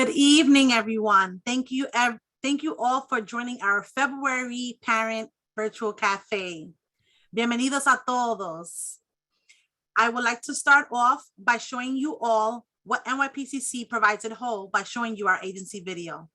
Good evening, everyone. Thank you all for joining our February Parent Virtual Cafe. Bienvenidos a todos. I would like to start off by showing you all what NYPCC provides at whole by showing you our agency video.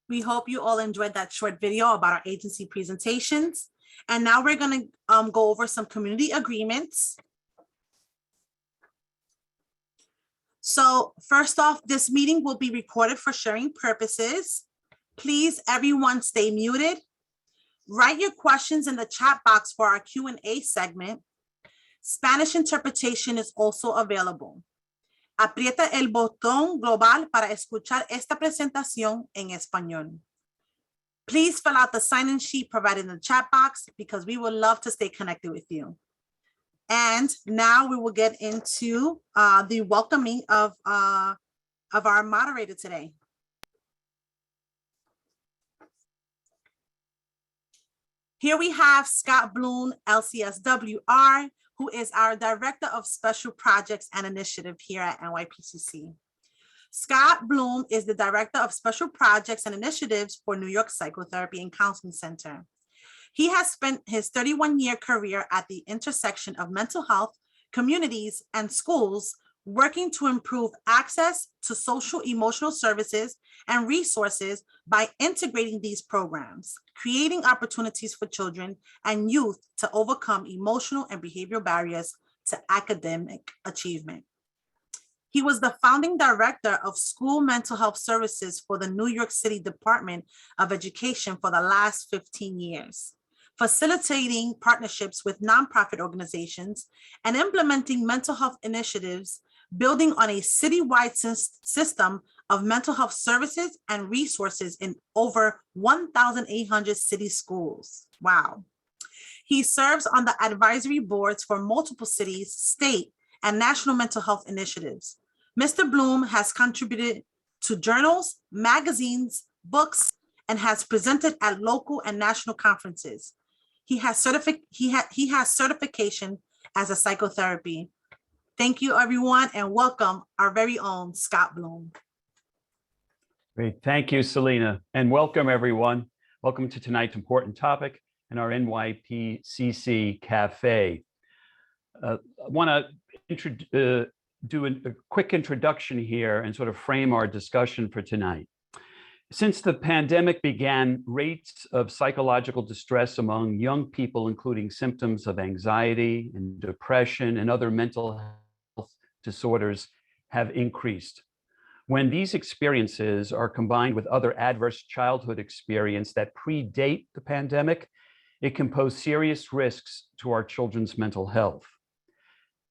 We hope you all enjoyed that short video about our agency presentations. And now we're going to go over some community agreements. So first off, this meeting will be recorded for sharing purposes. Please, everyone, stay muted. Write your questions in the chat box for our Q&A segment. Spanish interpretation is also available. Aprieta el botón global para escuchar esta presentación en español. Please fill out the sign-in sheet provided in the chat box because we would love to stay connected with you. And now we will get into the welcoming of our moderator today. Here we have Scott Bloom, LCSWR, who is our Director of Special Projects and Initiative here at NYPCC. Scott Bloom is the Director of Special Projects and Initiatives for New York Psychotherapy and Counseling Center. He has spent his 31-year career at the intersection of mental health, communities, and schools, working to improve access to social emotional services and resources by integrating these programs, creating opportunities for children and youth to overcome emotional and behavioral barriers to academic achievement. He was the founding director of School Mental Health Services for the New York City Department of Education for the last 15 years, facilitating partnerships with nonprofit organizations and implementing mental health initiatives, building on a citywide system of mental health services and resources in over 1,800 city schools. Wow. He serves on the advisory boards for multiple cities, state, and national mental health initiatives. Mr. Bloom has contributed to journals, magazines, books, and has presented at local and national conferences. He has certification as a psychotherapy. Thank you, everyone, and welcome our very own Scott Bloom. Great. Thank you, Selena, and welcome, everyone. Welcome to tonight's important topic in our NYPCC Cafe. I want to do a quick introduction here and sort of frame our discussion for tonight. Since the pandemic began, rates of psychological distress among young people, including symptoms of anxiety and depression and other mental health disorders, have increased. When these experiences are combined with other adverse childhood experiences that predate the pandemic, it can pose serious risks to our children's mental health.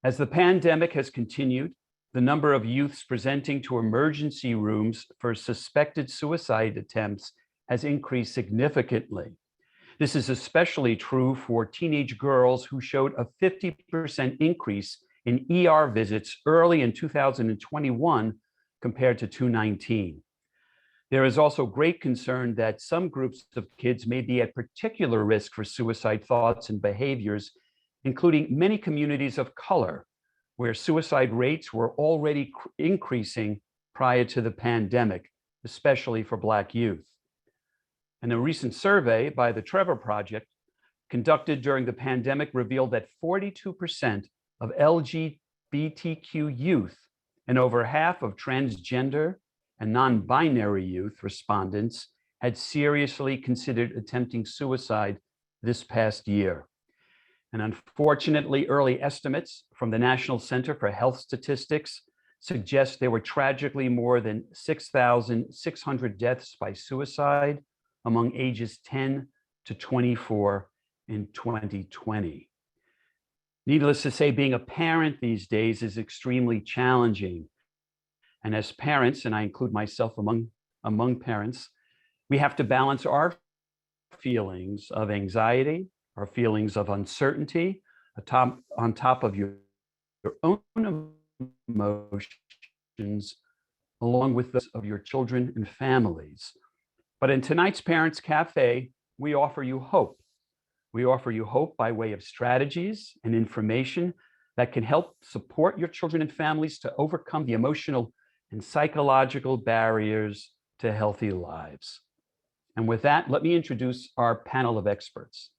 As the pandemic has continued, the number of youths presenting to emergency rooms for suspected suicide attempts has increased significantly. This is especially true for teenage girls who showed a 50% increase in ER visits early in 2021 compared to 2019. There is also great concern that some groups of kids may be at particular risk for suicide thoughts and behaviors, including many communities of color, where suicide rates were already increasing prior to the pandemic, especially for Black youth. And a recent survey by the Trevor Project conducted during the pandemic revealed that 42% of LGBTQ youth and over half of transgender and non-binary youth respondents had seriously considered attempting suicide this past year. And unfortunately, early estimates from the National Center for Health Statistics suggest there were tragically more than 6,600 deaths by suicide among ages 10 to 24 in 2020. Needless to say, being a parent these days is extremely challenging. And as parents, and I include myself among parents, we have to balance our feelings of anxiety, our feelings of uncertainty, on top of your own emotions, along with those of your children and families. But in tonight's Parents Cafe, we offer you hope. We offer you hope by way of strategies and information that can help support your children and families to overcome the emotional and psychological barriers to healthy lives. And with that, let me introduce our panel of experts.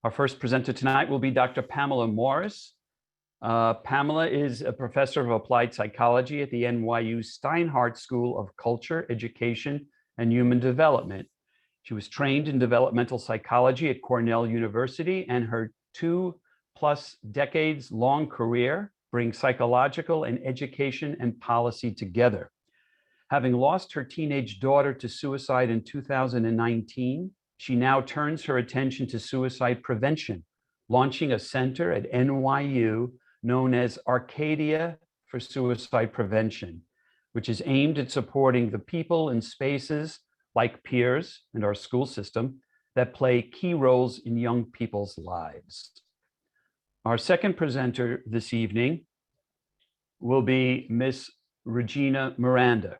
Our first presenter tonight will be Dr. Pamela Morris. Pamela is a professor of applied psychology at the NYU Steinhardt School of Culture, Education, and Human Development. She was trained in developmental psychology at Cornell University, and her 2+ decades long career brings psychological and education and policy together. Having lost her teenage daughter to suicide in 2019, she now turns her attention to suicide prevention, launching a center at NYU known as Arcadia for Suicide Prevention, which is aimed at supporting the people and spaces like peers and our school system that play key roles in young people's lives. Our second presenter this evening will be Miss Regina Miranda.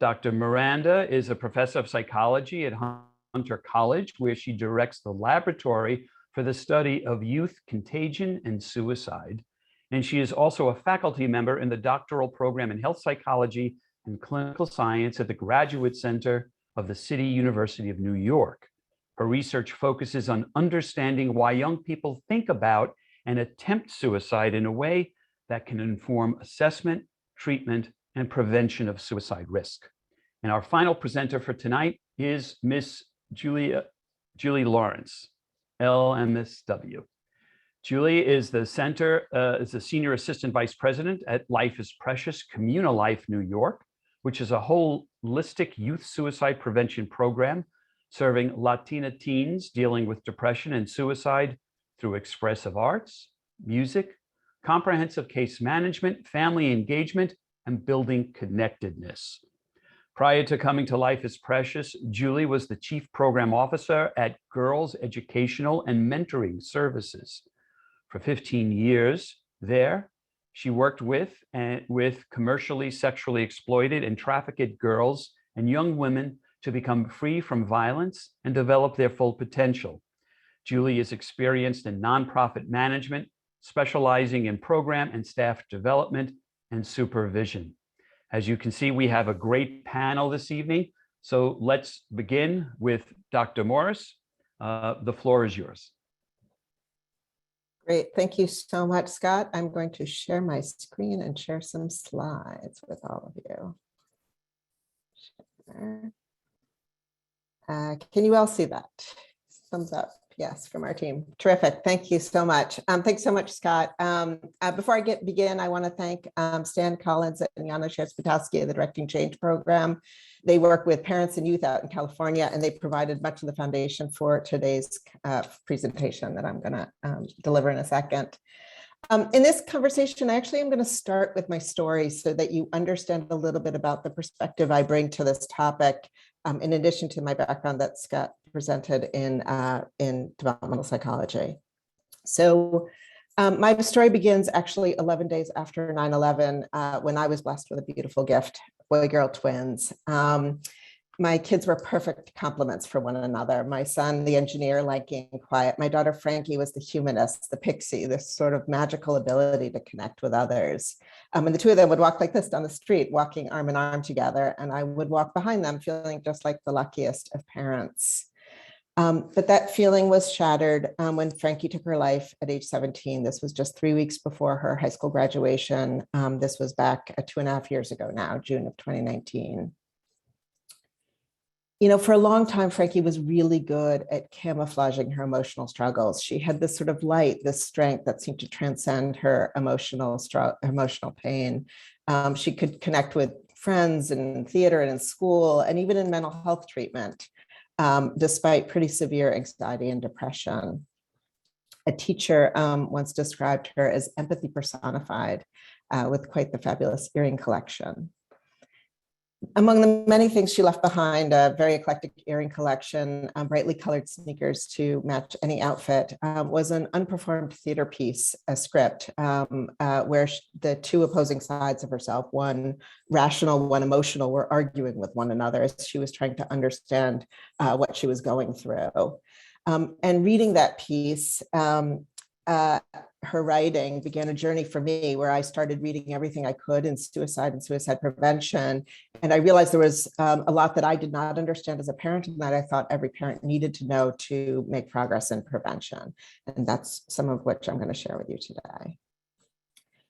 Dr. Miranda is a professor of psychology at Hunter College, where she directs the laboratory for the study of youth contagion and suicide. And she is also a faculty member in the doctoral program in health psychology and clinical science at the Graduate Center of the City University of New York. Her research focuses on understanding why young people think about and attempt suicide in a way that can inform assessment, treatment, and prevention of suicide risk. And our final presenter for tonight is Miss Julie Lawrence, LMSW. Julie is the Senior Assistant Vice President at Life is Precious Communal Life New York, which is a holistic youth suicide prevention program serving Latina teens dealing with depression and suicide through expressive arts, music, comprehensive case management, family engagement, and building connectedness. Prior to coming to Life is Precious, Julie was the Chief Program Officer at Girls Educational and Mentoring Services. For 15 years there, she worked with commercially sexually exploited and trafficked girls and young women to become free from violence and develop their full potential. Julie is experienced in nonprofit management, specializing in program and staff development and supervision. As you can see, we have a great panel this evening. So let's begin with Dr. Morris. The floor is yours. Great, thank you so much, Scott. I'm going to share my screen and share some slides with all of you. Can you all see that? Thumbs up. Yes, from our team. Terrific. Thank you so much. Thanks so much, Scott. Before I begin, I want to thank Stan Collins and Yana Shersputowski of the Directing Change program. They work with parents and youth out in California, and they provided much of the foundation for today's presentation that I'm going to deliver in a second. In this conversation, I actually am going to start with my story so that you understand a little bit about the perspective I bring to this topic, in addition to my background that Scott presented in developmental psychology. So my story begins actually 11 days after 9/11, when I was blessed with a beautiful gift, boy-girl twins. My kids were perfect complements for one another. My son, the engineer, liking quiet. My daughter, Frankie, was the humanist, the pixie, this sort of magical ability to connect with others. And the two of them would walk like this down the street, walking arm in arm together. And I would walk behind them, feeling just like the luckiest of parents. But that feeling was shattered when Frankie took her life at age 17. This was just 3 weeks before her high school graduation. This was back 2.5 years ago now, June of 2019. You know, for a long time, Frankie was really good at camouflaging her emotional struggles. She had this sort of light, this strength that seemed to transcend her emotional pain. She could connect with friends in theater and in school, and even in mental health treatment, despite pretty severe anxiety and depression. A teacher once described her as empathy personified, with quite the fabulous earring collection. Among the many things she left behind, a very eclectic earring collection, brightly colored sneakers to match any outfit, was an unperformed theater piece, a script, where the two opposing sides of herself, one rational, one emotional, were arguing with one another as she was trying to understand what she was going through. And reading that piece, her writing began a journey for me where I started reading everything I could in suicide and suicide prevention. And I realized there was a lot that I did not understand as a parent and that I thought every parent needed to know to make progress in prevention. And that's some of which I'm going to share with you today.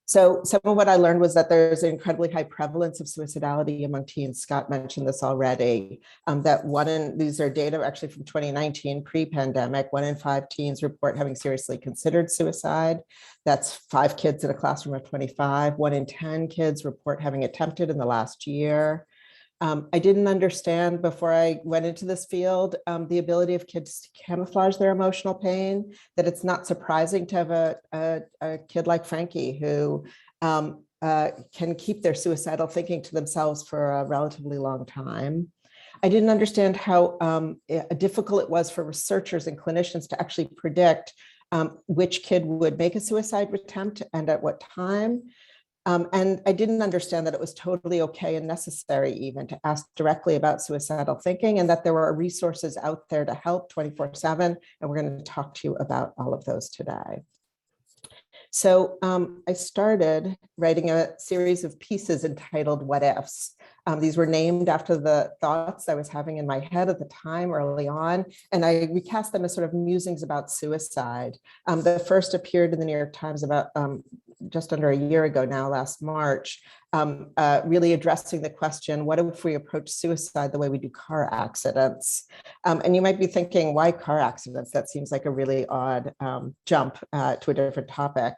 So some of what I learned was that there's an incredibly high prevalence of suicidality among teens. Scott mentioned this already, these are data actually from 2019, pre-pandemic, 1 in 5 teens report having seriously considered suicide. That's 5 kids in a classroom of 25. 1 in 10 kids report having attempted in the last year. I didn't understand before I went into this field the ability of kids to camouflage their emotional pain, that it's not surprising to have a kid like Frankie who can keep their suicidal thinking to themselves for a relatively long time. I didn't understand how difficult it was for researchers and clinicians to actually predict which kid would make a suicide attempt and at what time. And I didn't understand that it was totally okay and necessary even to ask directly about suicidal thinking, and that there were resources out there to help 24/7. And we're going to talk to you about all of those today. So I started writing a series of pieces entitled What Ifs. These were named after the thoughts I was having in my head at the time early on, and I recast them as sort of musings about suicide. The first appeared in the New York Times about just under a year ago now, last March, really addressing the question, what if we approach suicide the way we do car accidents? And you might be thinking, why car accidents? That seems like a really odd jump to a different topic.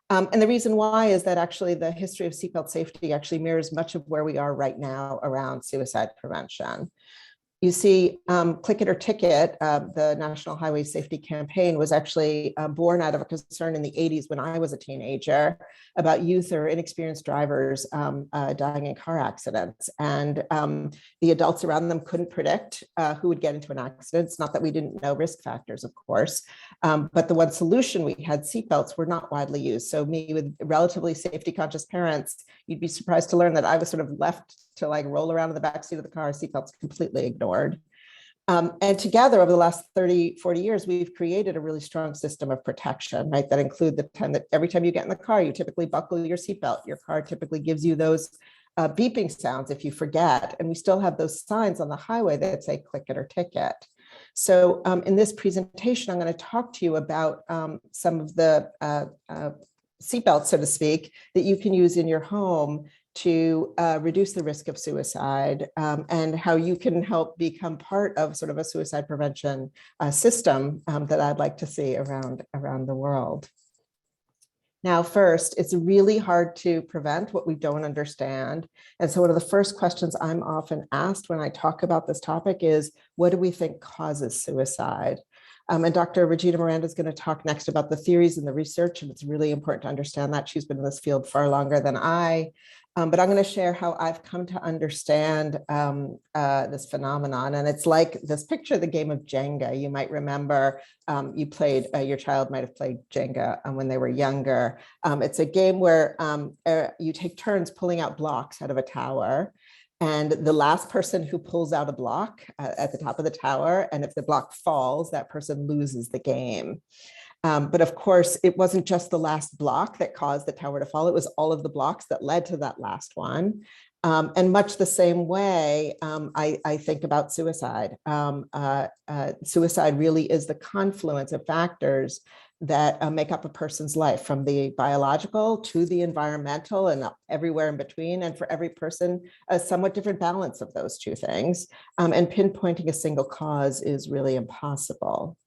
And the reason why is that actually the history of seatbelt safety actually mirrors much of where we are right now around suicide prevention. You see, Click It or Ticket, the National Highway Safety Campaign, was actually born out of a concern in the 80s when I was a teenager about youth or inexperienced drivers dying in car accidents. And the adults around them couldn't predict who would get into an accident. It's not that we didn't know risk factors, of course, but the one solution we had, seatbelts, were not widely used. So me with relatively safety conscious parents, you'd be surprised to learn that I was sort of left to like roll around in the backseat of the car, seatbelts completely ignored. And together over the last 30, 40 years, we've created a really strong system of protection, right? That include the time that every time you get in the car, you typically buckle your seatbelt. Your car typically gives you those beeping sounds if you forget. And we still have those signs on the highway that say click it or ticket. So in this presentation, I'm going to talk to you about some of the seatbelts, so to speak, that you can use in your home to reduce the risk of suicide, and how you can help become part of sort of a suicide prevention system that I'd like to see around the world. Now, first, it's really hard to prevent what we don't understand. And so one of the first questions I'm often asked when I talk about this topic is, what do we think causes suicide? And Dr. Regina Miranda is going to talk next about the theories and the research, and it's really important to understand that. She's been in this field far longer than I. But I'm going to share how I've come to understand this phenomenon. And it's like this picture, the game of Jenga. You might remember you played, your child might have played Jenga when they were younger. It's a game where you take turns pulling out blocks out of a tower. And the last person who pulls out a block at the top of the tower, and if the block falls, that person loses the game. But of course, it wasn't just the last block that caused the tower to fall. It was all of the blocks that led to that last one. And much the same way, I think about suicide. Suicide really is the confluence of factors that make up a person's life, from the biological to the environmental and everywhere in between. And for every person, a somewhat different balance of those two things. And pinpointing a single cause is really impossible.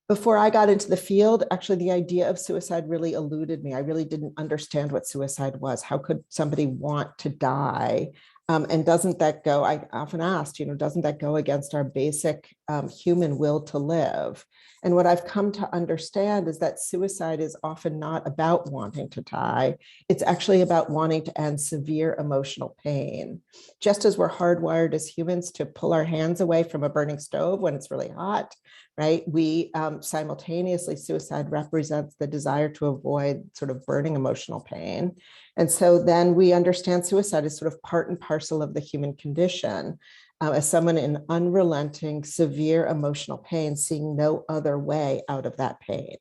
Before I got into the field, actually, the idea of suicide really eluded me. I really didn't understand what suicide was. How could somebody want to die? And doesn't that go, I often asked, doesn't that go against our basic human will to live? And what I've come to understand is that suicide is often not about wanting to die. It's actually about wanting to end severe emotional pain. Just as we're hardwired as humans to pull our hands away from a burning stove when it's really hot, right? We simultaneously, suicide represents the desire to avoid sort of burning emotional pain. And so then we understand suicide as sort of part and parcel of the human condition, as someone in unrelenting, severe emotional pain, seeing no other way out of that pain.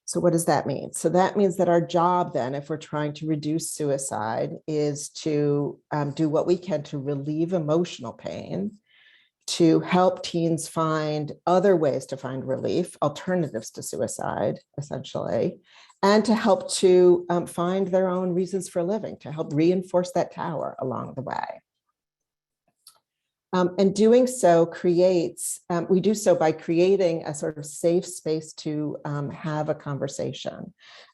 So what does that mean? So that means that our job then, if we're trying to reduce suicide, is to do what we can to relieve emotional pain, to help teens find other ways to find relief, alternatives to suicide, essentially, and to help to find their own reasons for living, to help reinforce that tower along the way. And doing so creates, we do so by creating a sort of safe space to have a conversation.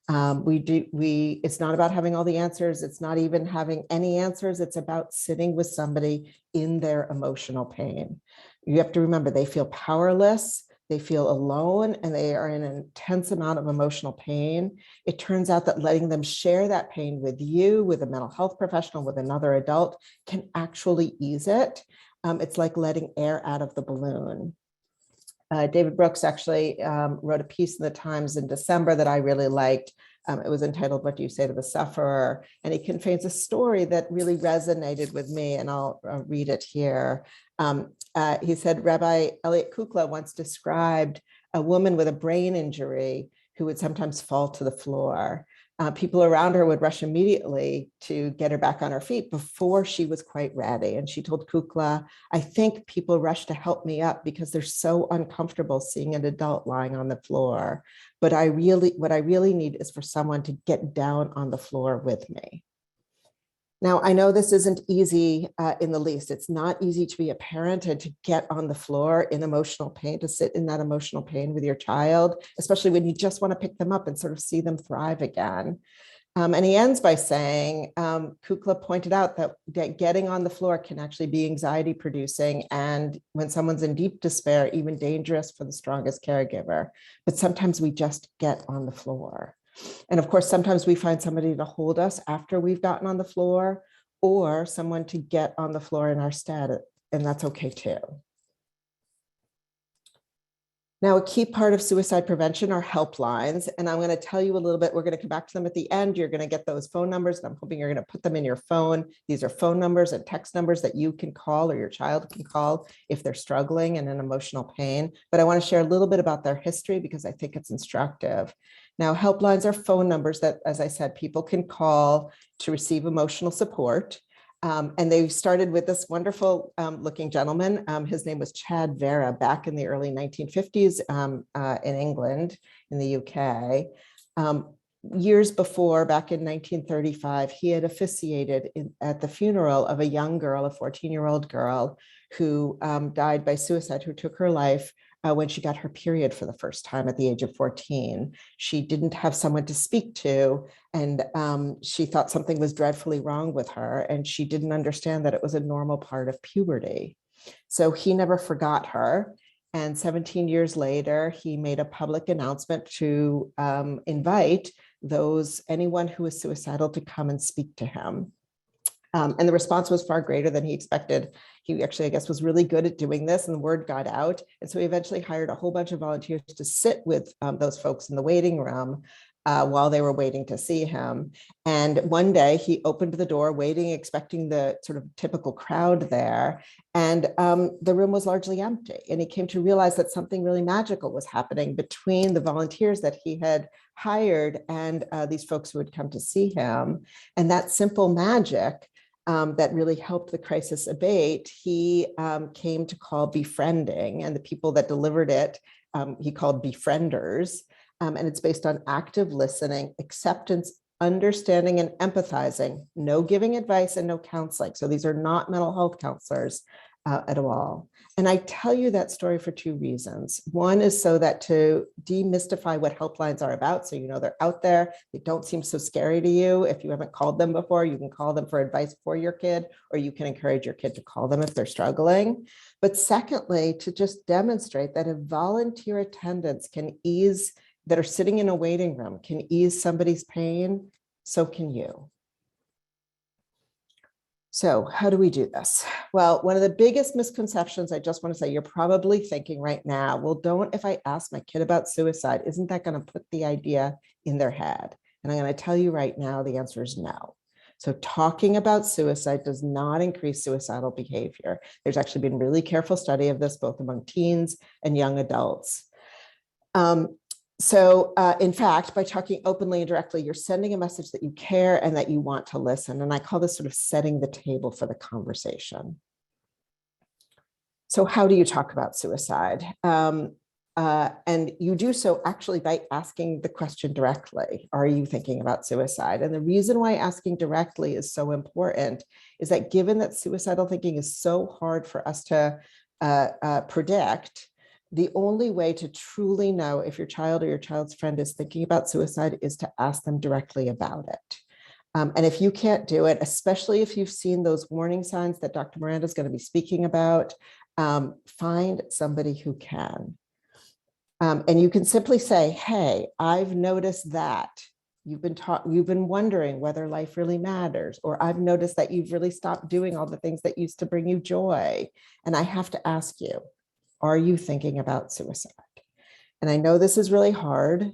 It's not about having all the answers. It's not even having any answers. It's about sitting with somebody in their emotional pain. You have to remember, they feel powerless, they feel alone, and they are in an intense amount of emotional pain. It turns out that letting them share that pain with you, with a mental health professional, with another adult, can actually ease it. It's like letting air out of the balloon. David Brooks actually wrote a piece in the Times in December that I really liked. It was entitled, "What Do You Say to the Sufferer?" And he conveys a story that really resonated with me, and I'll read it here. He said, Rabbi Elliot Kukla once described a woman with a brain injury who would sometimes fall to the floor. People around her would rush immediately to get her back on her feet before she was quite ready. And she told Kukla, "I think people rush to help me up because they're so uncomfortable seeing an adult lying on the floor. But what I really need is for someone to get down on the floor with me." Now, I know this isn't easy in the least. It's not easy to be a parent and to get on the floor in emotional pain, to sit in that emotional pain with your child, especially when you just want to pick them up and sort of see them thrive again. And he ends by saying, Kukla pointed out that getting on the floor can actually be anxiety producing, and when someone's in deep despair, even dangerous for the strongest caregiver. But sometimes we just get on the floor. And of course, sometimes we find somebody to hold us after we've gotten on the floor, or someone to get on the floor in our stead, and that's okay too. Now, a key part of suicide prevention are helplines, and I'm going to tell you a little bit. We're going to come back to them at the end. You're going to get those phone numbers, and I'm hoping you're going to put them in your phone. These are phone numbers and text numbers that you can call, or your child can call if they're struggling and in emotional pain. But I want to share a little bit about their history because I think it's instructive. Now, helplines are phone numbers that, as I said, people can call to receive emotional support. And they started with this wonderful looking gentleman. His name was Chad Vera back in the early 1950s in England, in the UK. Years before, back in 1935, he had officiated at the funeral of a young girl, a 14-year-old girl who died by suicide, who took her life when she got her period for the first time at the age of 14. She didn't have someone to speak to, and she thought something was dreadfully wrong with her, and she didn't understand that it was a normal part of puberty. So he never forgot her. And 17 years later, he made a public announcement to invite anyone who was suicidal to come and speak to him. And the response was far greater than he expected. He actually, I guess, was really good at doing this, and the word got out. And so he eventually hired a whole bunch of volunteers to sit with those folks in the waiting room while they were waiting to see him. And one day he opened the door, waiting, expecting the sort of typical crowd there. And the room was largely empty. And he came to realize that something really magical was happening between the volunteers that he had hired and these folks who had come to see him. And that simple magic that really helped the crisis abate, he came to call befriending, and the people that delivered it, he called befrienders. And it's based on active listening, acceptance, understanding, and empathizing, no giving advice and no counseling. So these are not mental health counselors at all. And I tell you that story for two reasons. One is so that to demystify what helplines are about, so you know they're out there, they don't seem so scary to you. If you haven't called them before, you can call them for advice for your kid, or you can encourage your kid to call them if they're struggling. But secondly, to just demonstrate that if volunteer attendants can ease, that are sitting in a waiting room, can ease somebody's pain, so can you. So how do we do this? Well, one of the biggest misconceptions, I just want to say, you're probably thinking right now, well, if I ask my kid about suicide, isn't that going to put the idea in their head? And I'm going to tell you right now, the answer is no. So talking about suicide does not increase suicidal behavior. There's actually been really careful study of this, both among teens and young adults. In fact, by talking openly and directly, you're sending a message that you care and that you want to listen. And I call this sort of setting the table for the conversation. So how do you talk about suicide? And you do so actually by asking the question directly. Are you thinking about suicide? And the reason why asking directly is so important is that given that suicidal thinking is so hard for us to predict, the only way to truly know if your child or your child's friend is thinking about suicide is to ask them directly about it. And if you can't do it, especially if you've seen those warning signs that Dr. Miranda is going to be speaking about, find somebody who can. And you can simply say, hey, I've noticed that you've been wondering whether life really matters, or I've noticed that you've really stopped doing all the things that used to bring you joy. And I have to ask you, are you thinking about suicide? And I know this is really hard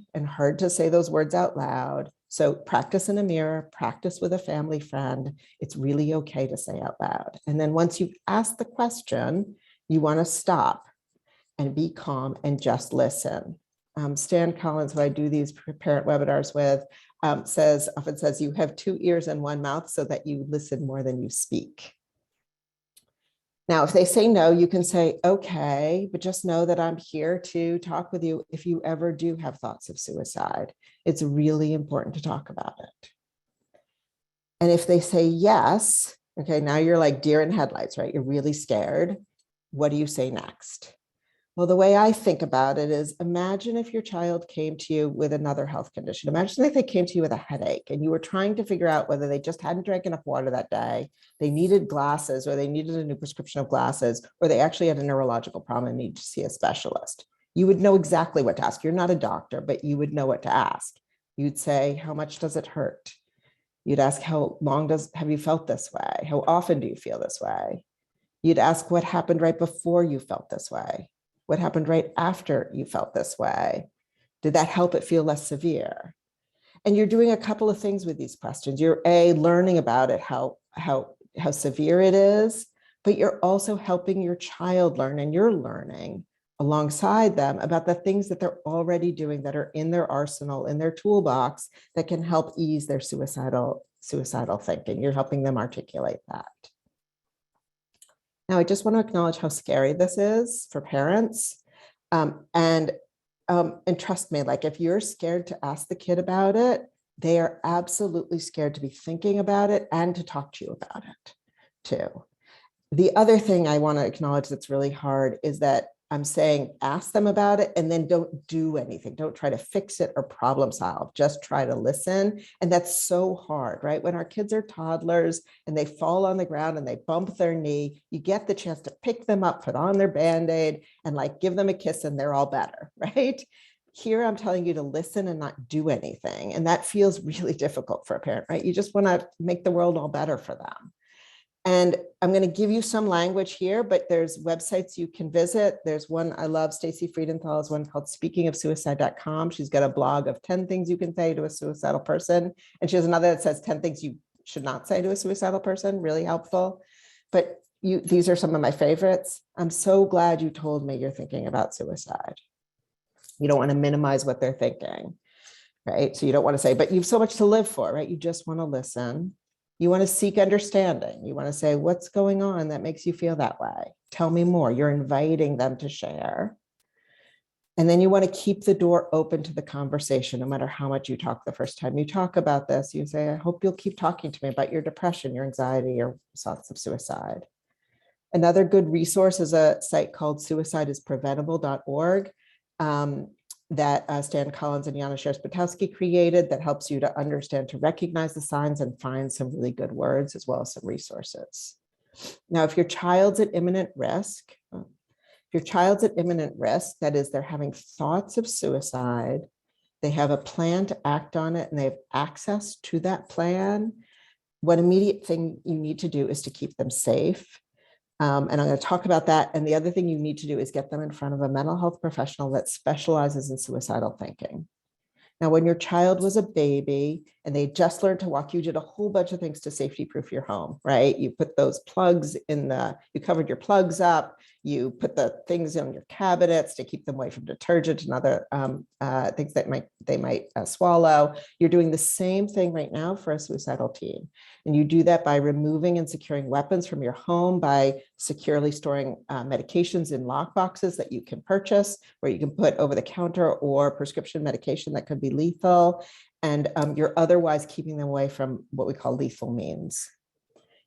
to say those words out loud. So practice in a mirror, practice with a family friend. It's really okay to say out loud. And then once you've asked the question, you want to stop and be calm and just listen. Stan Collins, who I do these parent webinars with, often says, you have 2 ears and 1 mouth so that you listen more than you speak. Now, if they say no, you can say, okay, but just know that I'm here to talk with you if you ever do have thoughts of suicide. It's really important to talk about it. And if they say yes, okay, now you're like deer in headlights, right? You're really scared. What do you say next? Well, the way I think about it is, imagine if your child came to you with another health condition. Imagine if they came to you with a headache and you were trying to figure out whether they just hadn't drank enough water that day, they needed glasses, or they needed a new prescription of glasses, or they actually had a neurological problem and need to see a specialist. You would know exactly what to ask. You're not a doctor, but you would know what to ask. You'd say, how much does it hurt? You'd ask, how long have you felt this way? How often do you feel this way? You'd ask, what happened right before you felt this way? What happened right after you felt this way? Did that help it feel less severe? And you're doing a couple of things with these questions. You're learning about it, how severe it is, but you're also helping your child learn, and you're learning alongside them about the things that they're already doing that are in their arsenal, in their toolbox, that can help ease their suicidal thinking. You're helping them articulate that. Now, I just want to acknowledge how scary this is for parents. And trust me, like if you're scared to ask the kid about it, they are absolutely scared to be thinking about it and to talk to you about it too. The other thing I want to acknowledge that's really hard is that I'm saying, ask them about it and then don't do anything. Don't try to fix it or problem solve. Just try to listen. And that's so hard, right? When our kids are toddlers and they fall on the ground and they bump their knee, you get the chance to pick them up, put on their Band-Aid, and like give them a kiss and they're all better, right? Here, I'm telling you to listen and not do anything. And that feels really difficult for a parent, right? You just want to make the world all better for them. And I'm going to give you some language here, but there's websites you can visit. There's one I love, Stacey Friedenthal's one called speakingofsuicide.com. She's got a blog of 10 things you can say to a suicidal person. And she has another that says 10 things you should not say to a suicidal person, really helpful. But these are some of my favorites. I'm so glad you told me you're thinking about suicide. You don't want to minimize what they're thinking, right? So you don't want to say, but you've so much to live for, right? You just want to listen. You want to seek understanding. You want to say, what's going on that makes you feel that way? Tell me more. You're inviting them to share. And then you want to keep the door open to the conversation, no matter how much you talk the first time you talk about this. You say, I hope you'll keep talking to me about your depression, your anxiety, your thoughts of suicide. Another good resource is a site called suicideispreventable.org. That Stan Collins and Yana Scherzbutowski created that helps you to understand, to recognize the signs and find some really good words as well as some resources. Now, if your child's at imminent risk, that is, they're having thoughts of suicide, they have a plan to act on it, and they have access to that plan, what immediate thing you need to do is to keep them safe. And I'm going to talk about that. And the other thing you need to do is get them in front of a mental health professional that specializes in suicidal thinking. Now, when your child was a baby and they just learned to walk, you did a whole bunch of things to safety proof your home, right? You put those plugs you covered your plugs up, you put the things in your cabinets to keep them away from detergent and other things that they might swallow. You're doing the same thing right now for a suicidal teen. And you do that by removing and securing weapons from your home, by securely storing medications in lock boxes that you can purchase, where you can put over the counter or prescription medication that could be lethal. And you're otherwise keeping them away from what we call lethal means.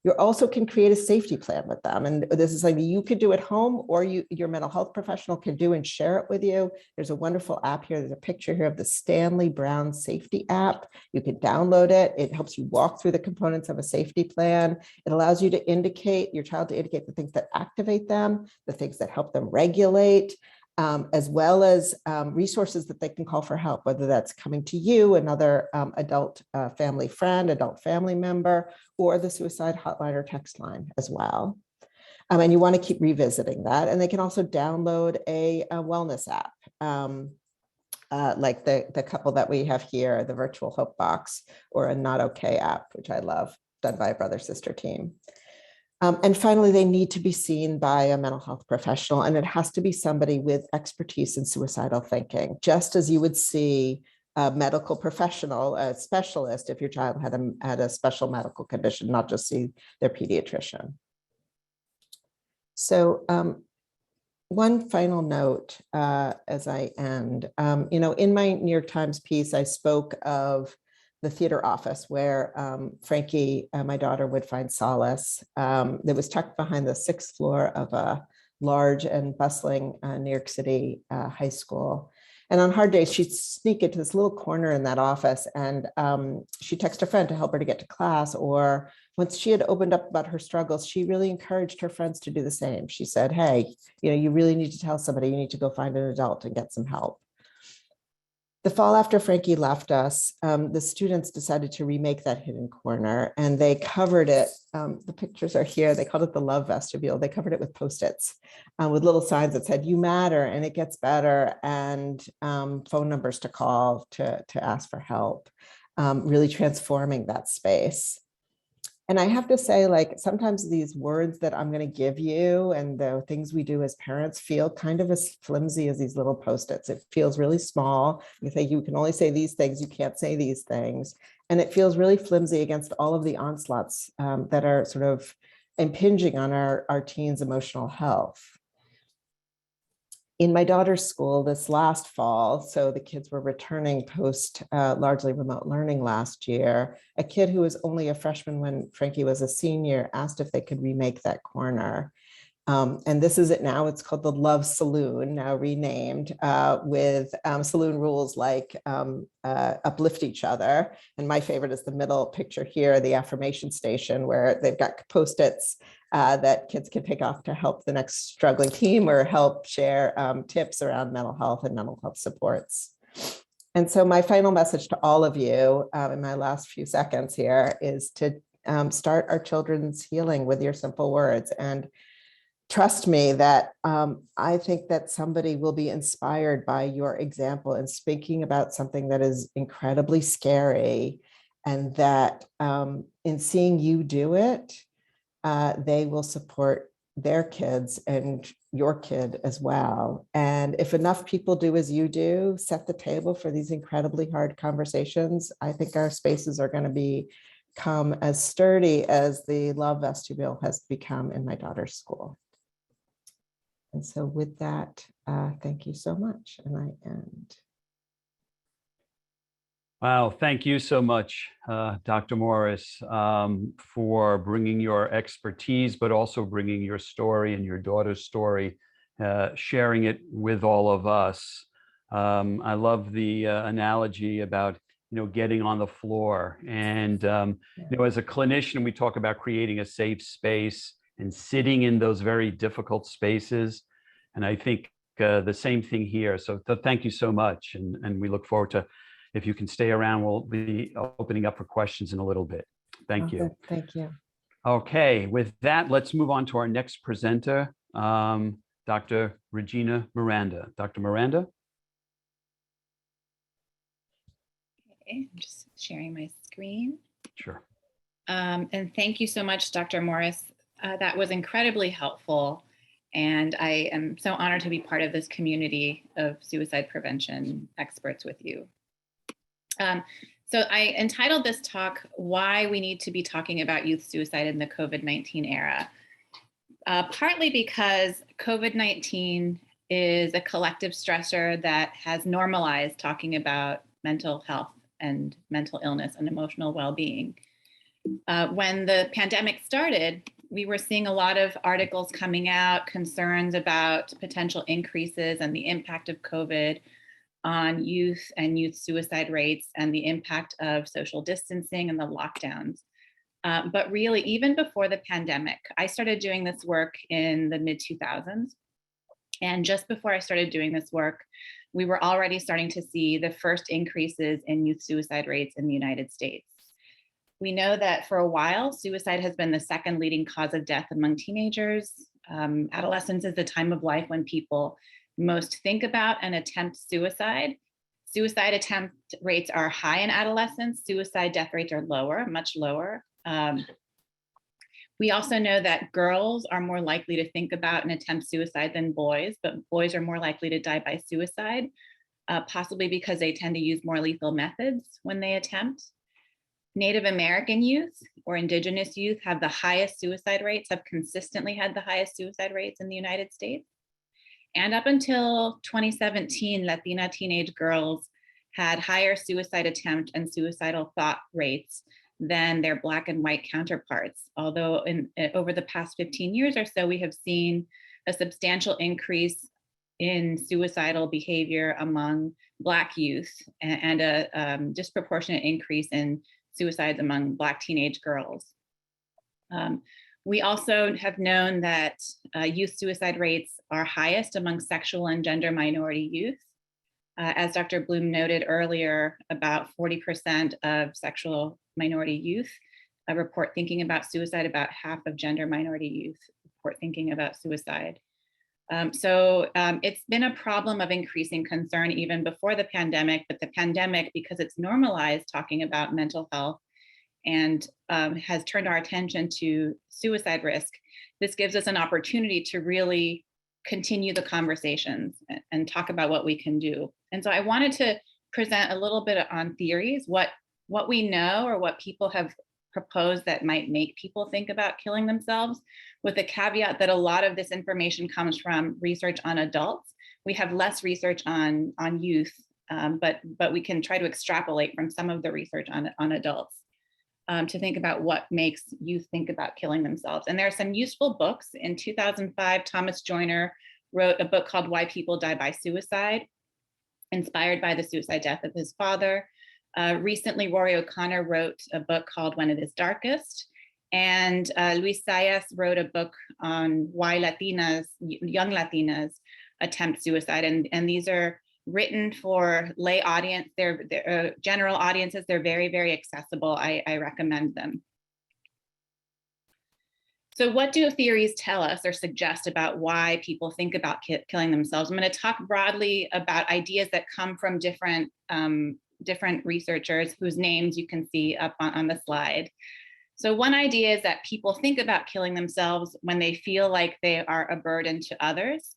You also can create a safety plan with them. And this is something you could do at home, or your mental health professional can do and share it with you. There's a wonderful app here. There's a picture here of the Stanley Brown Safety app. You can download it. It helps you walk through the components of a safety plan. It allows you to indicate, your child to indicate the things that activate them, the things that help them regulate, as well as resources that they can call for help, whether that's coming to you, another adult family friend, adult family member, or the suicide hotline or text line as well. And you want to keep revisiting that. And they can also download a wellness app, like the couple that we have here, the Virtual Hope Box, or a Not Okay app, which I love, done by a brother-sister team. And finally, they need to be seen by a mental health professional, and it has to be somebody with expertise in suicidal thinking, just as you would see a medical professional, a specialist, if your child had a special medical condition, not just see their pediatrician. So one final note as I end, in my New York Times piece, I spoke of the theater office where Frankie, my daughter, would find solace. That was tucked behind the 6th floor of a large and bustling New York City high school. And on hard days, she'd sneak into this little corner in that office, and she'd text a friend to help her to get to class. Or once she had opened up about her struggles, she really encouraged her friends to do the same. She said, hey, you really need to tell somebody, you need to go find an adult and get some help. The fall after Frankie left us, the students decided to remake that hidden corner, and they covered it. The pictures are here. They called it the Love Vestibule. They covered it with Post-its with little signs that said, you matter and it gets better, and phone numbers to call to ask for help, really transforming that space. And I have to say, like, sometimes these words that I'm going to give you and the things we do as parents feel kind of as flimsy as these little Post-its. It feels really small. You think you can only say these things, you can't say these things. And it feels really flimsy against all of the onslaughts that are sort of impinging on our teens' emotional health. In my daughter's school this last fall, so the kids were returning post largely remote learning last year, a kid who was only a freshman when Frankie was a senior asked if they could remake that corner. And this is it now. It's called the Love Saloon, now renamed, with saloon rules like uplift each other. And my favorite is the middle picture here, the affirmation station, where they've got Post-its that kids can take off to help the next struggling team or help share tips around mental health and mental health supports. And so my final message to all of you in my last few seconds here is to start our children's healing with your simple words. And trust me that I think that somebody will be inspired by your example in speaking about something that is incredibly scary, and that in seeing you do it, they will support their kids and your kid as well. And if enough people do as you do, set the table for these incredibly hard conversations, I think our spaces are going to become as sturdy as the love vestibule has become in my daughter's school. And so with that, thank you so much. And I end. Wow, thank you so much, Dr. Morris, for bringing your expertise, but also bringing your story and your daughter's story, sharing it with all of us. I love the analogy about, getting on the floor. And, as a clinician, we talk about creating a safe space and sitting in those very difficult spaces. And I think the same thing here. So thank you so much. And we look forward to, if you can stay around, we'll be opening up for questions in a little bit. Thank you. Thank you. Okay, with that, let's move on to our next presenter, Dr. Regina Miranda. Dr. Miranda? Okay, I'm just sharing my screen. Sure. And thank you so much, Dr. Morris. That was incredibly helpful. And I am so honored to be part of this community of suicide prevention experts with you. So I entitled this talk, Why We Need to Be Talking About Youth Suicide in the COVID-19 Era. Partly because COVID-19 is a collective stressor that has normalized talking about mental health and mental illness and emotional well-being. When the pandemic started, we were seeing a lot of articles coming out, concerns about potential increases and the impact of COVID on youth and youth suicide rates and the impact of social distancing and the lockdowns. But really, even before the pandemic, I started doing this work in the mid-2000s. And just before I started doing this work, we were already starting to see the first increases in youth suicide rates in the United States. We know that for a while, suicide has been the second leading cause of death among teenagers. Adolescence is the time of life when people most think about and attempt suicide. Suicide attempt rates are high in adolescence. Suicide death rates are lower, much lower. We also know that girls are more likely to think about and attempt suicide than boys, but boys are more likely to die by suicide, possibly because they tend to use more lethal methods when they attempt. Native American youth or indigenous youth have the highest suicide rates, have consistently had the highest suicide rates in the United States. And up until 2017, Latina teenage girls had higher suicide attempt and suicidal thought rates than their Black and white counterparts. Although over the past 15 years or so, we have seen a substantial increase in suicidal behavior among Black youth and a disproportionate increase in suicides among Black teenage girls. We also have known that youth suicide rates are highest among sexual and gender minority youth. As Dr. Bloom noted earlier, about 40% of sexual minority youth report thinking about suicide. About half of gender minority youth report thinking about suicide. So it's been a problem of increasing concern even before the pandemic, but the pandemic, because it's normalized talking about mental health and has turned our attention to suicide risk, this gives us an opportunity to really continue the conversations and talk about what we can do. And so I wanted to present a little bit on theories, what we know or what people have proposed that might make people think about killing themselves, with the caveat that a lot of this information comes from research on adults. We have less research on youth, but we can try to extrapolate from some of the research on adults to think about what makes youth think about killing themselves. And there are some useful books. In 2005, Thomas Joyner wrote a book called Why People Die by Suicide, inspired by the suicide death of his father. Recently, Rory O'Connor wrote a book called When It Is Darkest. And Luis Zayas wrote a book on why young Latinas attempt suicide. And these are written for lay audience, they're general audiences. They're very, very accessible. I recommend them. So what do theories tell us or suggest about why people think about killing themselves? I'm going to talk broadly about ideas that come from different researchers whose names you can see up on the slide. So one idea is that people think about killing themselves when they feel like they are a burden to others,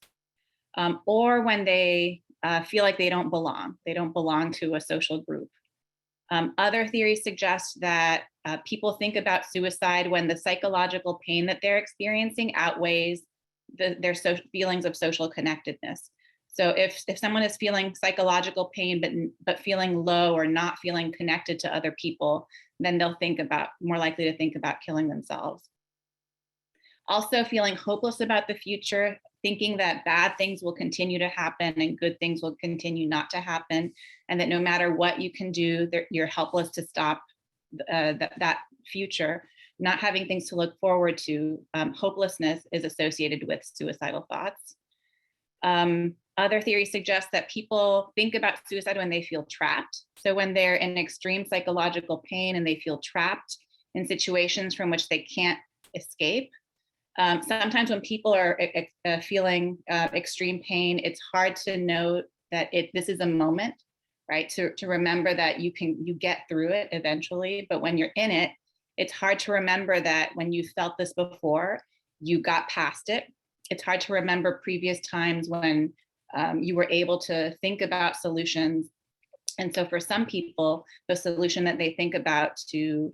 or when they feel like they don't belong to a social group. Other theories suggest that people think about suicide when the psychological pain that they're experiencing outweighs their feelings of social connectedness. So if someone is feeling psychological pain but feeling low or not feeling connected to other people, then they'll more likely to think about killing themselves. Also, feeling hopeless about the future, thinking that bad things will continue to happen and good things will continue not to happen, and that no matter what you can do, you're helpless to stop that future. Not having things to look forward to, hopelessness is associated with suicidal thoughts. Other theories suggest that people think about suicide when they feel trapped. So when they're in extreme psychological pain and they feel trapped in situations from which they can't escape. Sometimes when people are feeling extreme pain, it's hard to know that this is a moment, right? To remember that you get through it eventually, but when you're in it, it's hard to remember that when you felt this before, you got past it. It's hard to remember previous times when you were able to think about solutions. And so for some people, the solution that they think about to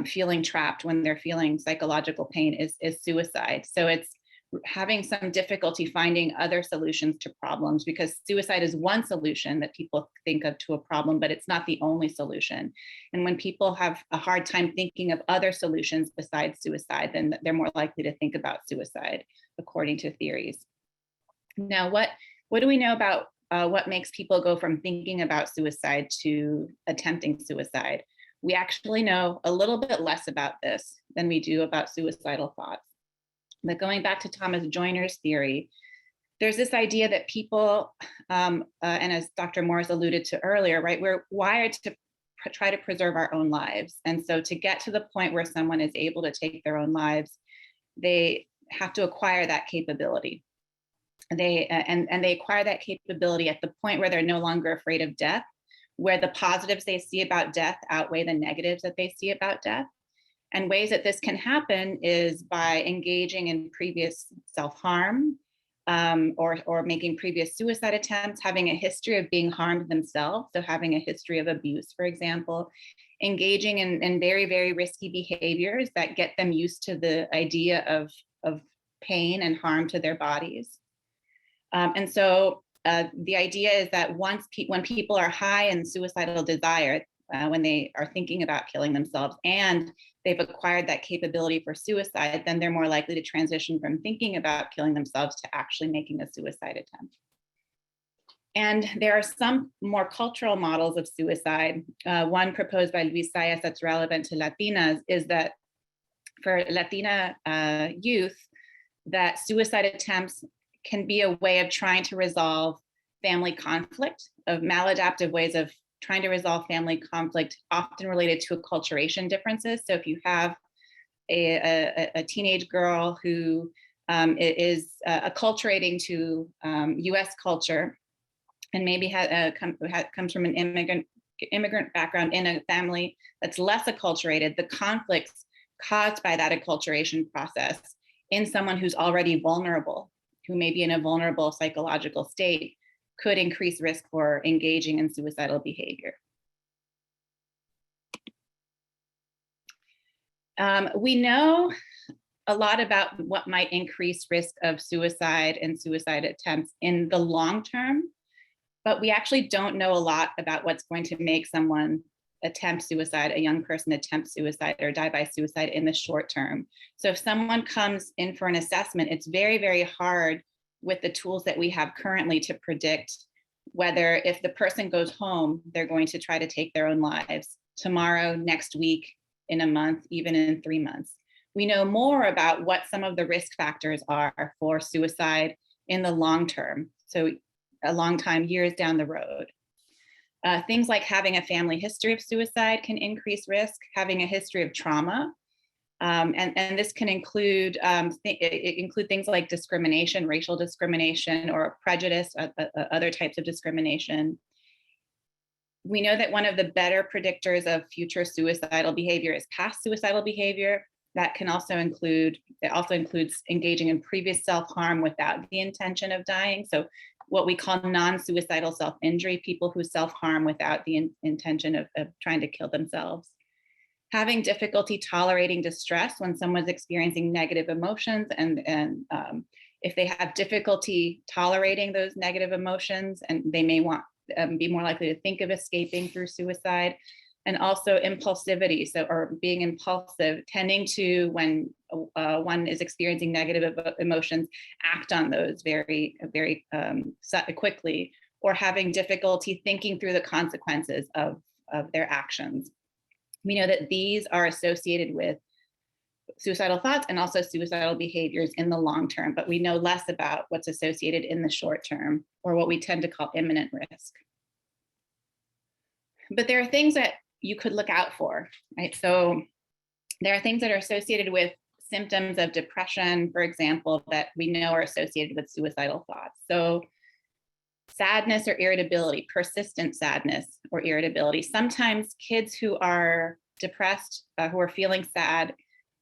feeling trapped when they're feeling psychological pain is suicide. So it's having some difficulty finding other solutions to problems, because suicide is one solution that people think of to a problem, but it's not the only solution. And when people have a hard time thinking of other solutions besides suicide, then they're more likely to think about suicide, according to theories. Now, what do we know about what makes people go from thinking about suicide to attempting suicide? We actually know a little bit less about this than we do about suicidal thoughts. But going back to Thomas Joiner's theory, there's this idea that people, and as Dr. Morris alluded to earlier, right, we're wired to try to preserve our own lives. And so to get to the point where someone is able to take their own lives, they have to acquire that capability. They acquire that capability at the point where they're no longer afraid of death, where the positives they see about death outweigh the negatives that they see about death. And ways that this can happen is by engaging in previous self-harm, or making previous suicide attempts, having a history of being harmed themselves, so having a history of abuse, for example, engaging in very, very risky behaviors that get them used to the idea of pain and harm to their bodies. And so the idea is that when people are high in suicidal desire, when they are thinking about killing themselves and they've acquired that capability for suicide, then they're more likely to transition from thinking about killing themselves to actually making a suicide attempt. And there are some more cultural models of suicide. One proposed by Luis Zayas that's relevant to Latinas is that for Latina youth, that suicide attempts can be a way of trying to resolve family conflict, of maladaptive ways of trying to resolve family conflict, often related to acculturation differences. So if you have a teenage girl who is acculturating to US culture, and maybe comes from an immigrant background in a family that's less acculturated, the conflicts caused by that acculturation process in someone who's already vulnerable, who may be in a vulnerable psychological state, could increase risk for engaging in suicidal behavior. We know a lot about what might increase risk of suicide and suicide attempts in the long term, but we actually don't know a lot about what's going to make someone attempt suicide, a young person attempt suicide or die by suicide in the short term. So if someone comes in for an assessment, it's very, very hard with the tools that we have currently to predict whether, if the person goes home, they're going to try to take their own lives tomorrow, next week, in a month, even in 3 months. We know more about what some of the risk factors are for suicide in the long term, so a long time, years down the road. Things like having a family history of suicide can increase risk, having a history of trauma, And this can include things like discrimination, racial discrimination, or prejudice, other types of discrimination. We know that one of the better predictors of future suicidal behavior is past suicidal behavior. That can also includes engaging in previous self-harm without the intention of dying. So what we call non-suicidal self-injury, people who self-harm without the intention of trying to kill themselves. Having difficulty tolerating distress when someone's experiencing negative emotions, and if they have difficulty tolerating those negative emotions, and they may be more likely to think of escaping through suicide. And also impulsivity, or being impulsive, tending to, when one is experiencing negative emotions, act on those very, very quickly, or having difficulty thinking through the consequences of their actions. We know that these are associated with suicidal thoughts and also suicidal behaviors in the long term, but we know less about what's associated in the short term, or what we tend to call imminent risk. But there are things that you could look out for, right? So there are things that are associated with symptoms of depression, for example, that we know are associated with suicidal thoughts. So sadness or irritability, persistent sadness or irritability. Sometimes kids who are depressed, who are feeling sad,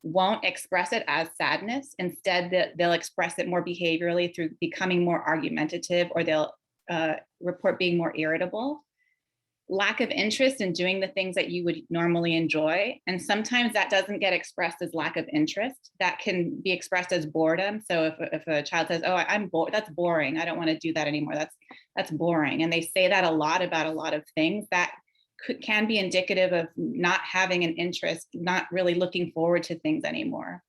won't express it as sadness. Instead, they'll express it more behaviorally through becoming more argumentative, or they'll report being more irritable. Lack of interest in doing the things that you would normally enjoy. And sometimes that doesn't get expressed as lack of interest. That can be expressed as boredom. So if a child says, oh, I'm bored, that's boring, I don't want to do that anymore, that's boring. And they say that a lot about a lot of things, that can be indicative of not having an interest, not really looking forward to things anymore.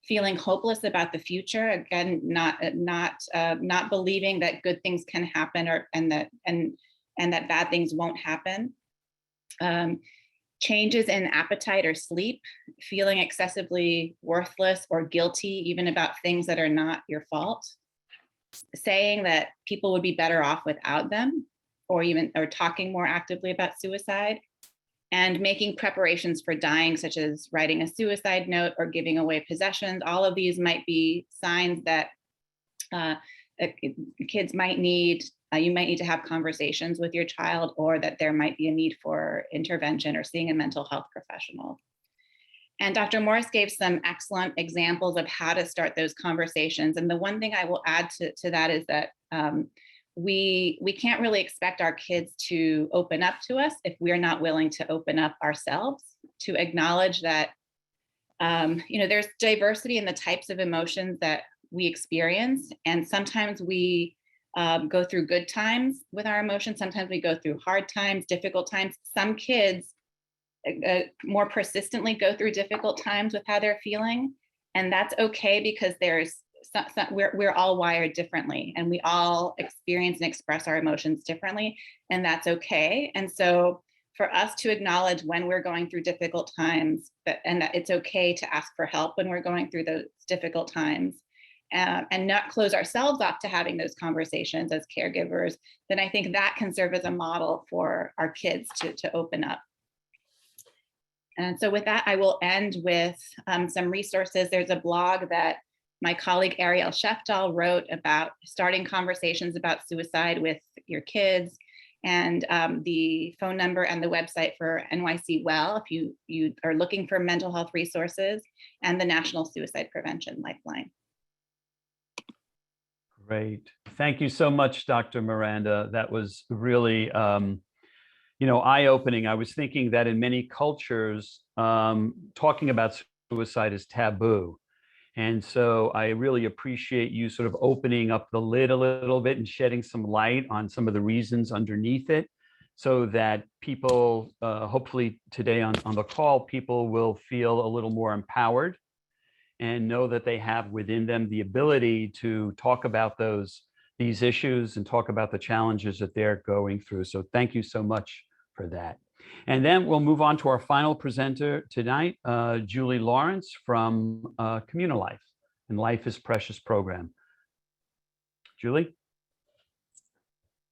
Feeling hopeless about the future, again, not believing that good things can happen, and that bad things won't happen. Changes in appetite or sleep, feeling excessively worthless or guilty even about things that are not your fault. Saying that people would be better off without them, or talking more actively about suicide. And making preparations for dying, such as writing a suicide note or giving away possessions. All of these might be signs that kids might need. You might need to have conversations with your child, or that there might be a need for intervention or seeing a mental health professional. And Dr. Morris gave some excellent examples of how to start those conversations. And the one thing I will add to that is that we can't really expect our kids to open up to us if we're not willing to open up ourselves, to acknowledge that there's diversity in the types of emotions that we experience. And sometimes we go through good times with our emotions. Sometimes we go through hard times, difficult times. Some kids more persistently go through difficult times with how they're feeling. And that's okay, because we're all wired differently, and we all experience and express our emotions differently, and that's okay. And so for us to acknowledge when we're going through difficult times, and that it's okay to ask for help when we're going through those difficult times, and not close ourselves off to having those conversations as caregivers, then I think that can serve as a model for our kids to open up. And so with that, I will end with some resources. There's a blog that my colleague Ariel Sheftal wrote about starting conversations about suicide with your kids, and the phone number and the website for NYC Well, if you are looking for mental health resources, and the National Suicide Prevention Lifeline. Great. Thank you so much, Dr. Miranda. That was really, eye-opening. I was thinking that in many cultures, talking about suicide is taboo. And so I really appreciate you sort of opening up the lid a little bit and shedding some light on some of the reasons underneath it, so that people, hopefully today on the call, people will feel a little more empowered and know that they have within them the ability to talk about these issues and talk about the challenges that they're going through. So thank you so much for that. And then we'll move on to our final presenter tonight, Julie Lawrence from Communal Life and Life is Precious program. Julie?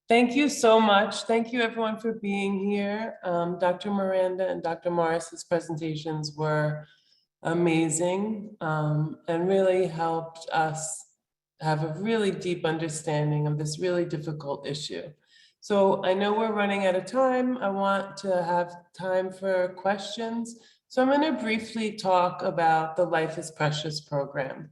Thank you so much. Thank you everyone for being here. Dr. Miranda and Dr. Morris's presentations were amazing, and really helped us have a really deep understanding of this really difficult issue. So I know we're running out of time. I want to have time for questions. So I'm going to briefly talk about the Life is Precious program.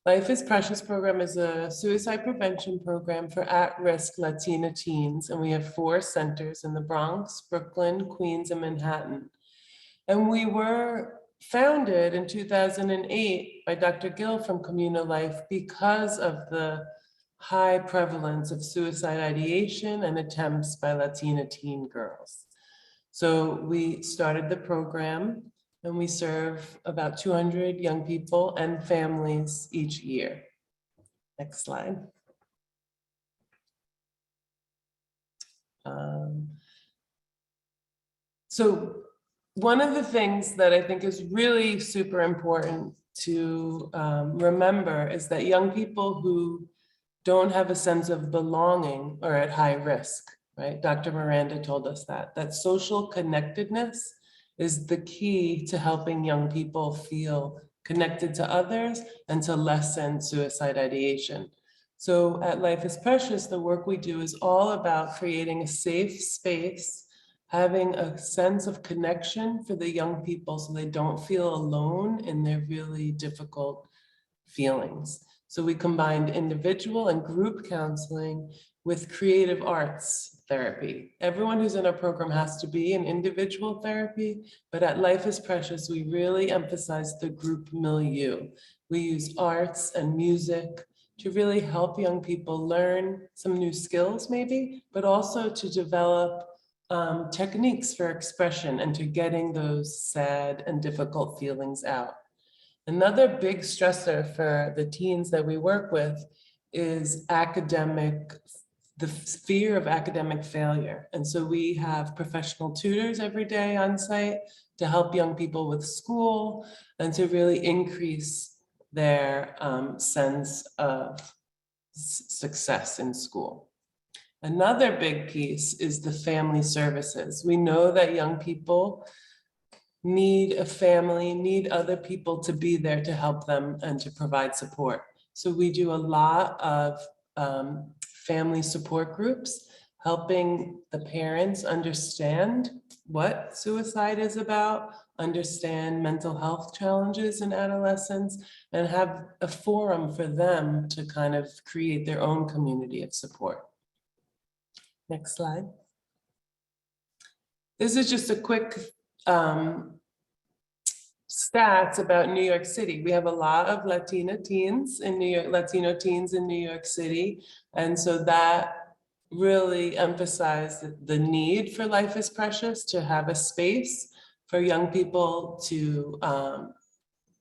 Life is Precious program is a suicide prevention program for at-risk Latina teens, and we have 4 centers in the Bronx, Brooklyn, Queens, and Manhattan. And we were founded in 2008 by Dr. Gill from Communal Life because of the high prevalence of suicide ideation and attempts by Latina teen girls. So we started the program and we serve about 200 young people and families each year. Next slide. So one of the things that I think is really super important to remember is that young people who don't have a sense of belonging are at high risk, right? Dr. Miranda told us that social connectedness is the key to helping young people feel connected to others and to lessen suicide ideation. So at Life is Precious, the work we do is all about creating a safe space, having a sense of connection for the young people so they don't feel alone in their really difficult feelings. So we combined individual and group counseling with creative arts therapy. Everyone who's in our program has to be in individual therapy, but at Life is Precious, we really emphasize the group milieu. We use arts and music to really help young people learn some new skills maybe, but also to develop techniques for expression and to getting those sad and difficult feelings out. Another big stressor for the teens that we work with is the fear of academic failure. And so we have professional tutors every day on site to help young people with school and to really increase their sense of success in school. Another big piece is the family services. We know that young people need a family, need other people to be there to help them and to provide support. So we do a lot of family support groups, helping the parents understand what suicide is about, understand mental health challenges in adolescents, and have a forum for them to kind of create their own community of support. Next slide. This is just a quick stats about New York City. We have a lot of Latino teens in New York City. And so that really emphasized the need for Life is Precious, to have a space for young people to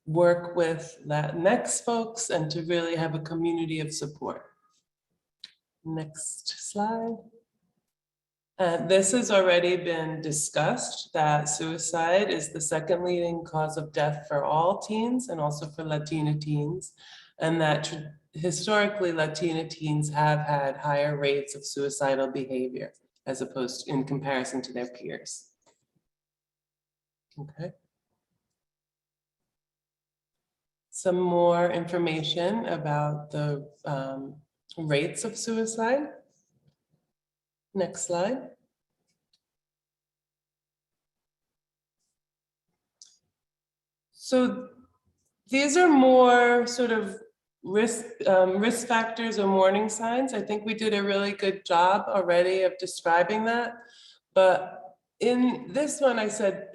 work with Latinx folks and to really have a community of support. Next slide. This has already been discussed, that suicide is the second leading cause of death for all teens and also for Latina teens, and that historically Latina teens have had higher rates of suicidal behavior as opposed to in comparison to their peers. Okay. Some more information about the rates of suicide. Next slide. So these are more sort of risk factors or warning signs. I think we did a really good job already of describing that. But in this one, I said,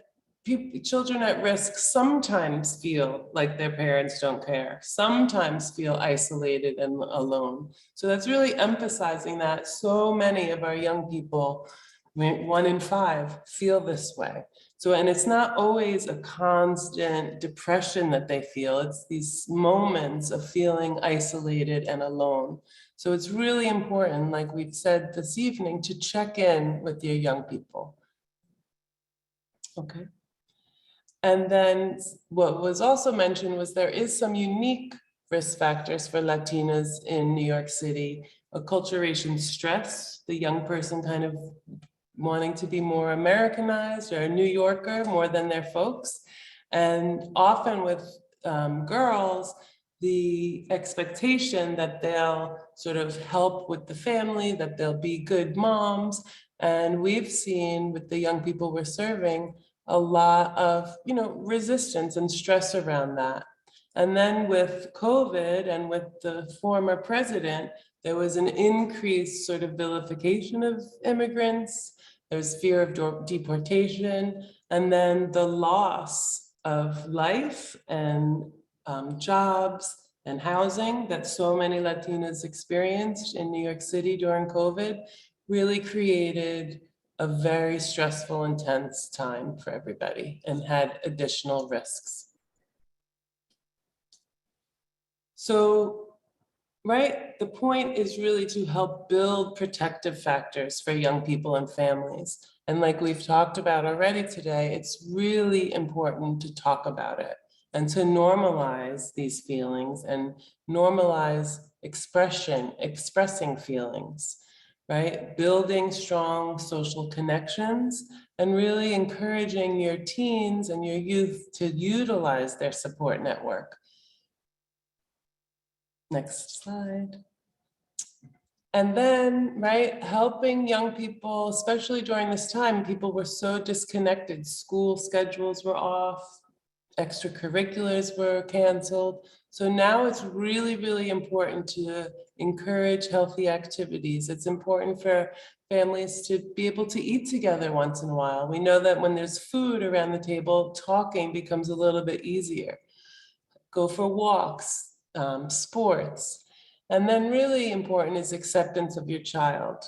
children at risk sometimes feel like their parents don't care, sometimes feel isolated and alone. So that's really emphasizing that so many of our young people, 1 in 5, feel this way. So, and it's not always a constant depression that they feel, it's these moments of feeling isolated and alone. So it's really important, like we've said this evening, to check in with your young people. Okay. And then what was also mentioned was there is some unique risk factors for Latinas in New York City. Acculturation stress, the young person kind of wanting to be more Americanized or a New Yorker more than their folks. And often with girls, the expectation that they'll sort of help with the family, that they'll be good moms. And we've seen with the young people we're serving a lot of, resistance and stress around that. And then with COVID and with the former president, there was an increased sort of vilification of immigrants. There's fear of deportation, and then the loss of life and jobs and housing that so many Latinas experienced in New York City during COVID really created a very stressful, intense time for everybody and had additional risks. So, right, the point is really to help build protective factors for young people and families. And like we've talked about already today, it's really important to talk about it and to normalize these feelings and normalize expressing feelings, right? Building strong social connections and really encouraging your teens and your youth to utilize their support network. Next slide. And then, right, helping young people, especially during this time, people were so disconnected. School schedules were off, extracurriculars were canceled. So now it's really, really important to encourage healthy activities. It's important for families to be able to eat together once in a while. We know that when there's food around the table, talking becomes a little bit easier. Go for walks, sports. And then really important is acceptance of your child.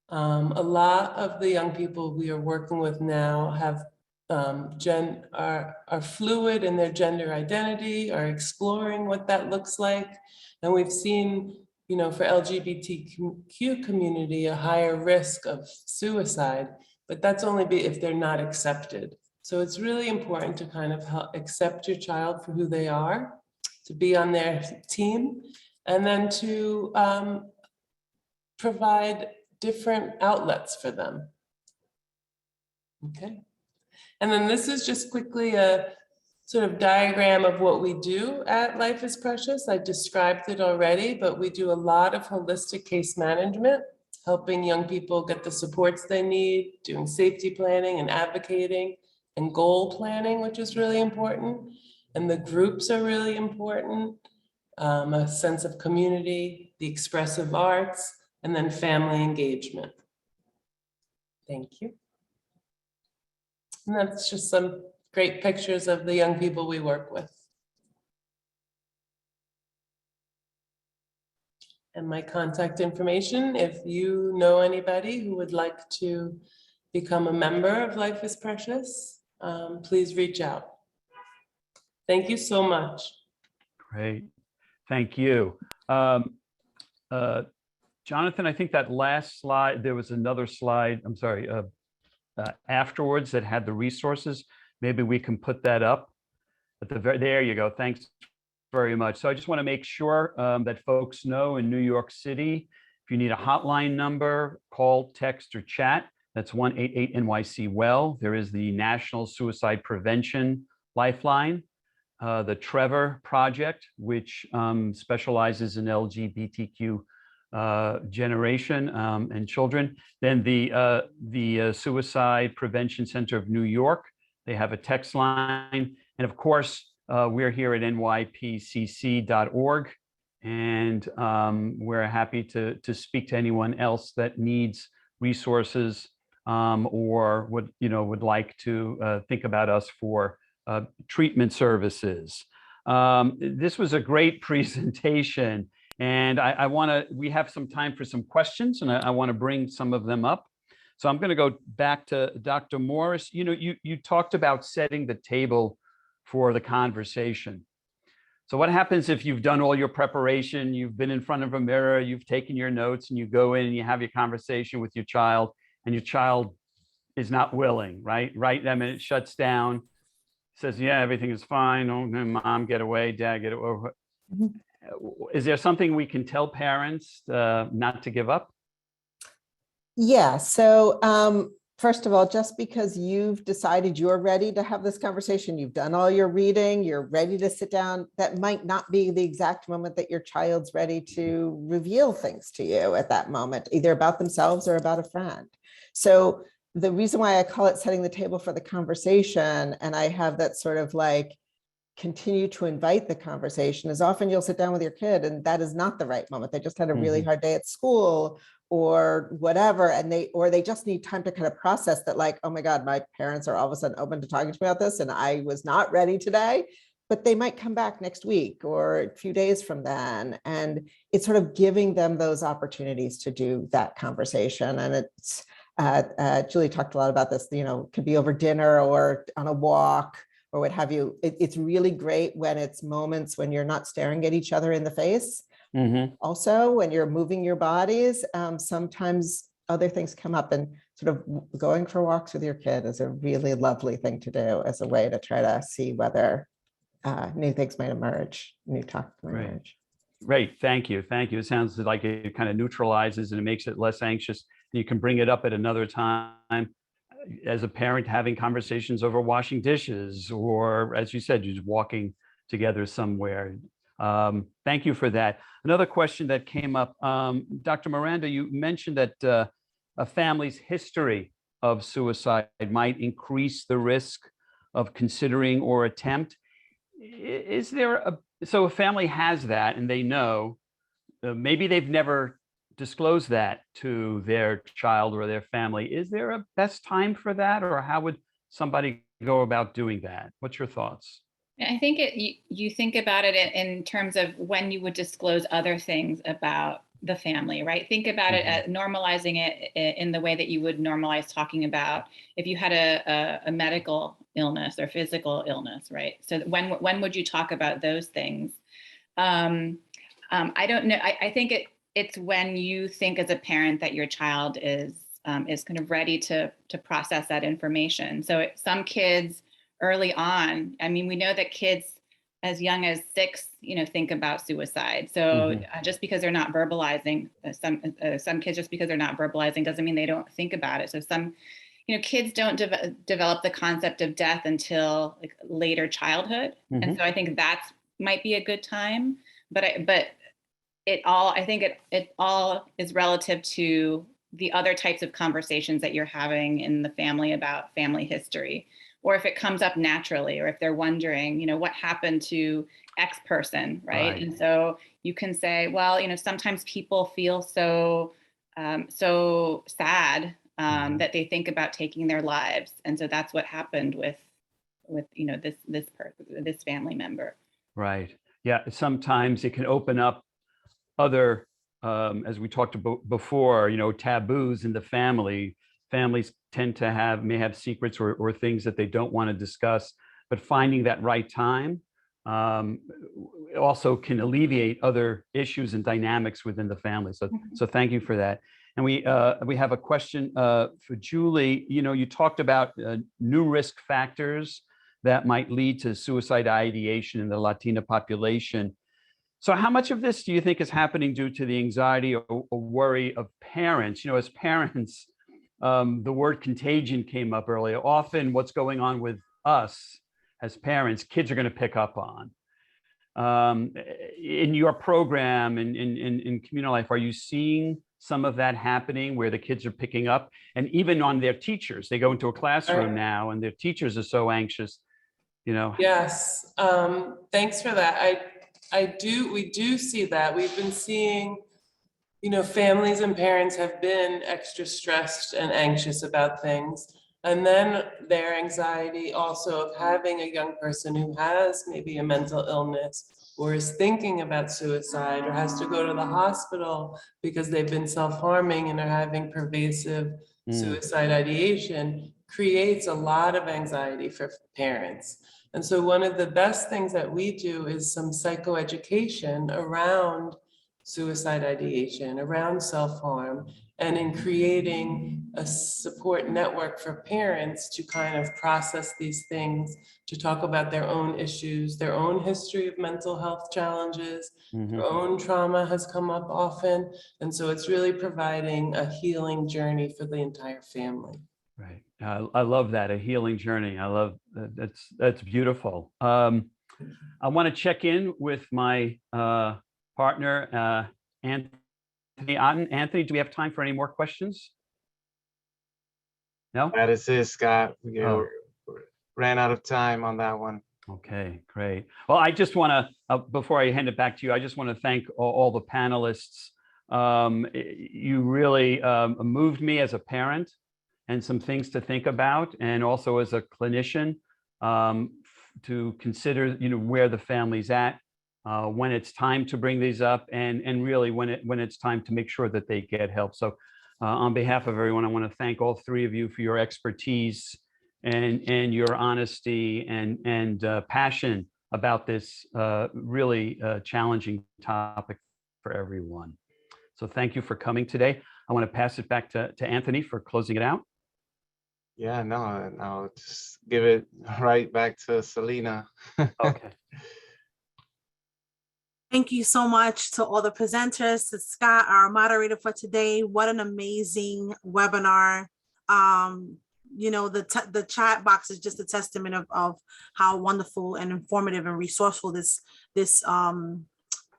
A lot of the young people we are working with now have are fluid in their gender identity, are exploring what that looks like. And we've seen, for LGBTQ community, a higher risk of suicide, but that's only if they're not accepted. So it's really important to kind of help accept your child for who they are, to be on their team, and then to provide different outlets for them. Okay. And then this is just quickly a sort of diagram of what we do at Life is Precious. I described it already, but we do a lot of holistic case management, helping young people get the supports they need, doing safety planning and advocating, and goal planning, which is really important. And the groups are really important. A sense of community, the expressive arts, and then family engagement. Thank you. And that's just some great pictures of the young people we work with. And my contact information, if you know anybody who would like to become a member of Life is Precious, please reach out. Thank you so much. Great. Thank you. Jonathan, I think that last slide, there was another slide, I'm sorry, afterwards that had the resources. Maybe we can put that up at the very, there you go. Thanks very much. So I just want to make sure that folks know in New York City, if you need a hotline number, call, text, or chat, that's 1-88-NYC-WELL. There is the National Suicide Prevention Lifeline, the Trevor Project, which specializes in LGBTQ generation and children. Then the Suicide Prevention Center of New York, they have a text line. And of course, we're here at NYPCC.org, and we're happy to speak to anyone else that needs resources or would like to think about us for treatment services. This was a great presentation, and we have some time for some questions, and I want to bring some of them up. So I'm going to go back to Dr. Morris. You talked about setting the table for the conversation. So what happens if you've done all your preparation, you've been in front of a mirror, you've taken your notes, and you go in and you have your conversation with your child, and your child is not willing, right? Right, I mean, it shuts down, says, yeah, everything is fine. Oh, mom, get away, dad, get away. Is there something we can tell parents not to give up? Yeah, so First of all, just because you've decided you're ready to have this conversation, you've done all your reading, you're ready to sit down, that might not be the exact moment that your child's ready to reveal things to you at that moment, either about themselves or about a friend. So the reason why I call it setting the table for the conversation, and I have that sort of like continue to invite the conversation, is often you'll sit down with your kid and that is not the right moment. They just had a really hard day at school or whatever, and they just need time to kind of process that, like, oh my God, my parents are all of a sudden open to talking to me about this and I was not ready today, but they might come back next week or a few days from then. And it's sort of giving them those opportunities to do that conversation. And it's, Julie talked a lot about this, you know, could be over dinner or on a walk or what have you. It's really great when it's moments when you're not staring at each other in the face. Also, when you're moving your bodies, sometimes other things come up, and sort of going for walks with your kid is a really lovely thing to do as a way to try to see whether new things might emerge, new talk might emerge. Great, thank you, thank you. It sounds like it kind of neutralizes and it makes it less anxious. You can bring it up at another time as a parent, having conversations over washing dishes, or as you said, just walking together somewhere. Thank you for that. Another question that came up, Dr. Miranda, you mentioned that a family's history of suicide might increase the risk of considering or attempt. Is there so a family has that and they know, maybe they've never disclosed that to their child or their family. Is there a best time for that, or how would somebody go about doing that? What's your thoughts? I think you think about it in terms of when you would disclose other things about the family, right? Think about it as normalizing it in the way that you would normalize talking about if you had a medical illness or physical illness, right? So when would you talk about those things? I don't know. I think it's when you think as a parent that your child is kind of ready to process that information. So some kids early on, I mean, we know that kids as young as 6, think about suicide. So just because they're not verbalizing, some kids, just because they're not verbalizing doesn't mean they don't think about it. So some, kids don't develop the concept of death until like later childhood. And so I think that might be a good time, but it all is relative to the other types of conversations that you're having in the family about family history. Or if it comes up naturally, or if they're wondering, what happened to X person, right? And so you can say, well, sometimes people feel so sad that they think about taking their lives, and so that's what happened with this family member. Right. Yeah. Sometimes it can open up other, as we talked about before, taboos in the family. Families tend to may have secrets or things that they don't want to discuss, but finding that right time also can alleviate other issues and dynamics within the family. So thank you for that. And we have a question for Julie. You talked about new risk factors that might lead to suicide ideation in the Latina population. So how much of this do you think is happening due to the anxiety or worry of parents? As parents, the word contagion came up earlier. Often what's going on with us as parents, kids are going to pick up on. In your program, in communal life, are you seeing some of that happening where the kids are picking up? And even on their teachers, they go into a classroom now and their teachers are so anxious, Yes, thanks for that. We do see that. We've been seeing families and parents have been extra stressed and anxious about things. And then their anxiety also of having a young person who has maybe a mental illness or is thinking about suicide or has to go to the hospital because they've been self-harming and are having pervasive suicide ideation creates a lot of anxiety for parents. And so one of the best things that we do is some psychoeducation around suicide ideation, around self-harm, and in creating a support network for parents to kind of process these things, to talk about their own issues, their own history of mental health challenges, their own trauma has come up often. And so it's really providing a healing journey for the entire family. Right. I love that, a healing journey. I love that. That's beautiful. I want to check in with my partner, Anthony Otten. Anthony, do we have time for any more questions? No? That is it, Scott. We Oh. ran out of time on that one. Okay, great. Well, I just want to, before I hand it back to you, I just want to thank all the panelists. You really moved me as a parent and some things to think about, and also as a clinician to consider, where the family's at, when it's time to bring these up, and really when it's time to make sure that they get help. So on behalf of everyone, I want to thank all three of you for your expertise and your honesty and passion about this really challenging topic for everyone. So thank you for coming today. I want to pass it back to Anthony for closing it out. Yeah, no, I'll just give it right back to Selena. Okay. Thank you so much to all the presenters, to Scott, our moderator for today. What an amazing webinar. The chat box is just a testament of how wonderful and informative and resourceful this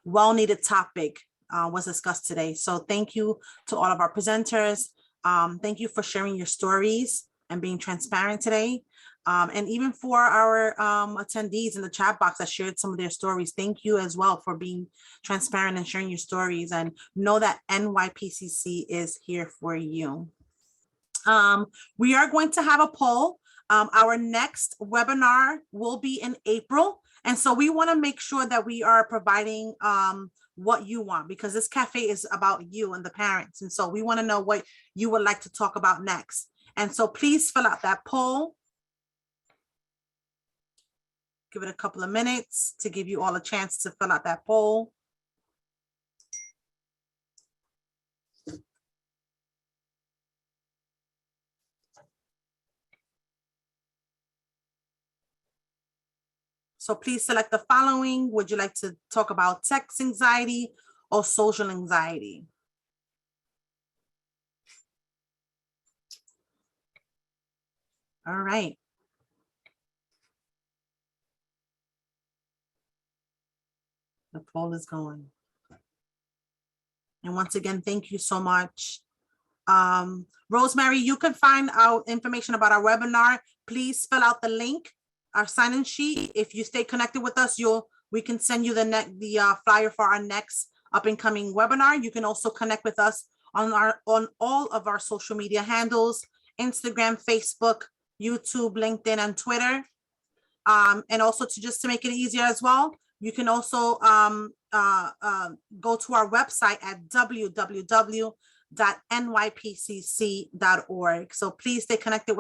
well-needed topic was discussed today. So thank you to all of our presenters. Thank you for sharing your stories and being transparent today. And even for our attendees in the chat box that shared some of their stories, thank you as well for being transparent and sharing your stories, and know that NYPCC is here for you. We are going to have a poll. Our next webinar will be in April. And so we want to make sure that we are providing what you want, because this cafe is about you and the parents. And so we want to know what you would like to talk about next. And so please fill out that poll. Give it a couple of minutes to give you all a chance to fill out that poll. So please select the following. Would you like to talk about text anxiety or social anxiety? All right. The poll is going. And once again, thank you so much. Rosemary, you can find out information about our webinar. Please fill out the link, our sign-in sheet. If you stay connected with us, we can send you the flyer for our next up and coming webinar. You can also connect with us on all of our social media handles: Instagram, Facebook, YouTube, LinkedIn, and Twitter. And also just to make it easier as well, you can also go to our website at www.nypcc.org. So please stay connected with